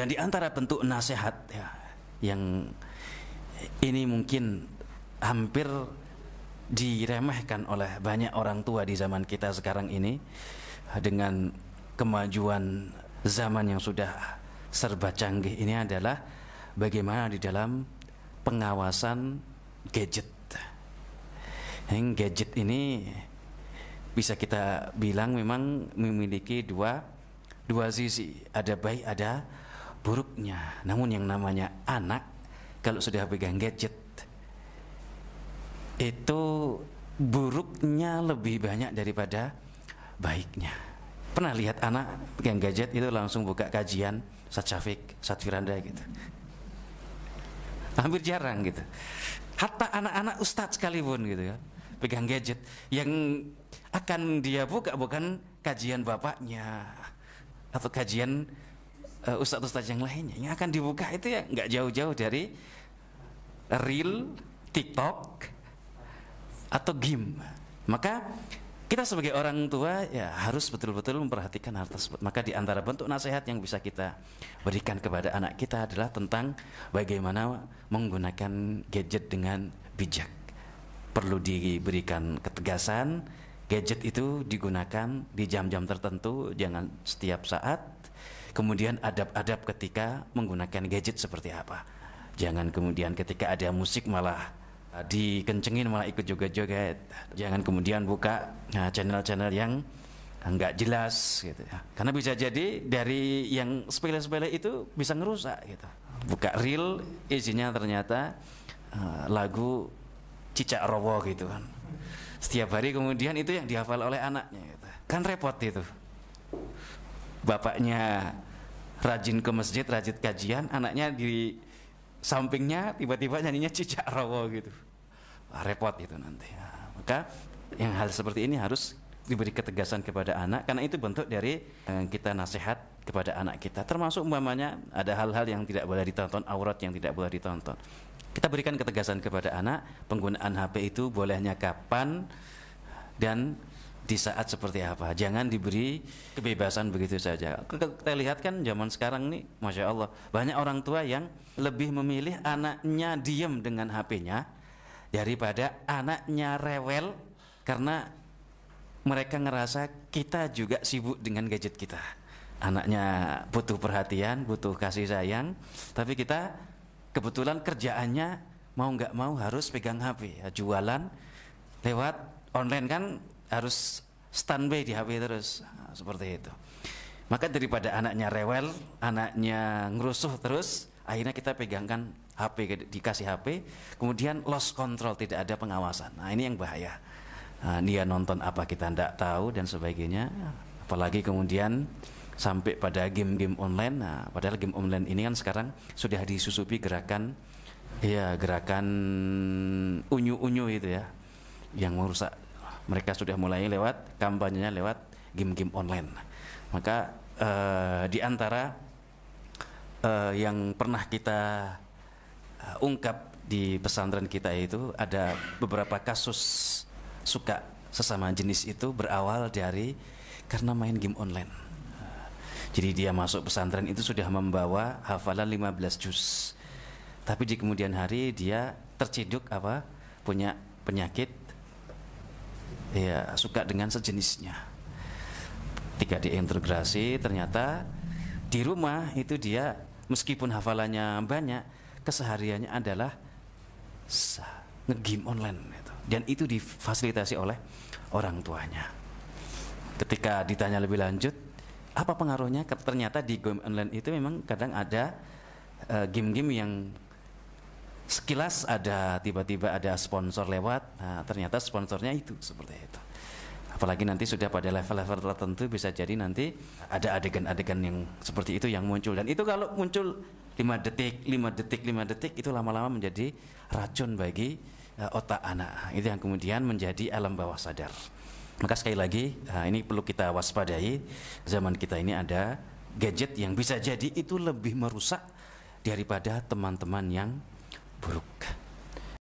Dan di antara bentuk nasihat ya, yang ini mungkin hampir diremehkan oleh banyak orang tua di zaman kita sekarang ini, dengan kemajuan zaman yang sudah serba canggih ini, adalah bagaimana di dalam pengawasan gadget. Gadget ini bisa kita bilang memang memiliki dua sisi, ada baik ada buruknya. Namun yang namanya anak kalau sudah pegang gadget itu buruknya lebih banyak daripada baiknya. Pernah lihat anak pegang gadget itu langsung buka kajian Ustaz Syafiq, Ustaz Firanda gitu? Hampir jarang gitu. Hatta anak-anak ustadz sekalipun gitu kan, pegang gadget, yang akan dia buka bukan kajian bapaknya atau kajian ustadz-ustadz yang lainnya. Yang akan dibuka itu ya nggak jauh-jauh dari reel, TikTok atau game. Maka kita sebagai orang tua ya harus betul-betul memperhatikan hal tersebut. Maka di antara bentuk nasihat yang bisa kita berikan kepada anak kita adalah tentang bagaimana menggunakan gadget dengan bijak. Perlu diberikan ketegasan, gadget itu digunakan di jam-jam tertentu, jangan setiap saat. Kemudian adab-adab ketika menggunakan gadget seperti apa. Jangan kemudian ketika ada musik malah dikencengin, malah ikut joget-joget. Jangan kemudian buka channel-channel yang nggak jelas gitu ya. Karena bisa jadi dari yang sepele-sepele itu bisa ngerusak gitu. Buka reel, isinya ternyata lagu Cicak Rowo gitu kan. Setiap hari kemudian itu yang dihafal oleh anaknya gitu. Kan repot itu. Bapaknya rajin ke masjid, rajin kajian, anaknya di sampingnya tiba-tiba nyanyinya Cicak Rowo gitu. Wah, repot itu nanti ya. Maka yang hal seperti ini harus diberi ketegasan kepada anak, karena itu bentuk dari kita nasihat kepada anak kita. Termasuk umpamanya ada hal-hal yang tidak boleh ditonton, aurat yang tidak boleh ditonton, kita berikan ketegasan kepada anak. Penggunaan HP itu bolehnya kapan dan di saat seperti apa. Jangan diberi kebebasan begitu saja. Kita lihat kan zaman sekarang nih, Masya Allah, banyak orang tua yang lebih memilih anaknya diem dengan HP-nya daripada anaknya rewel, karena mereka ngerasa kita juga sibuk dengan gadget kita. Anaknya butuh perhatian, butuh kasih sayang, tapi kita kebetulan kerjaannya mau nggak mau harus pegang HP ya, jualan lewat online kan harus standby di HP terus. Nah, seperti itu. Maka daripada anaknya rewel, anaknya ngerusuh terus, akhirnya kita pegangkan HP, dikasih HP, kemudian lost control, tidak ada pengawasan. Nah, ini yang bahaya. Nah, dia nonton apa kita tidak tahu dan sebagainya. Apalagi kemudian sampai pada game-game online. Nah, padahal game online ini kan sekarang sudah disusupi gerakan unyu-unyu itu ya, yang merusak. Mereka sudah mulai lewat kampanyenya lewat game-game online. Maka di antara yang pernah kita ungkap di pesantren kita itu, ada beberapa kasus suka sesama jenis itu berawal dari karena main game online. Jadi dia masuk pesantren itu sudah membawa hafalan 15 juz, tapi di kemudian hari dia terciduk punya penyakit ya, suka dengan sejenisnya. Ketika diintegrasi, ternyata di rumah itu dia meskipun hafalannya banyak, kesehariannya adalah nge-game online gitu. Dan itu difasilitasi oleh orang tuanya. Ketika ditanya lebih lanjut, apa pengaruhnya? Ternyata di game online itu memang kadang ada game-game yang sekilas ada, tiba-tiba ada sponsor lewat. Nah, ternyata sponsornya itu seperti itu. Apalagi nanti sudah pada level-level tertentu, bisa jadi nanti ada adegan-adegan yang seperti itu yang muncul. Dan itu kalau muncul 5 detik itu lama-lama menjadi racun bagi otak anak. Itu yang kemudian menjadi alam bawah sadar. Maka sekali lagi ini perlu kita waspadai. Zaman kita ini ada gadget yang bisa jadi itu lebih merusak daripada teman-teman yang buruk.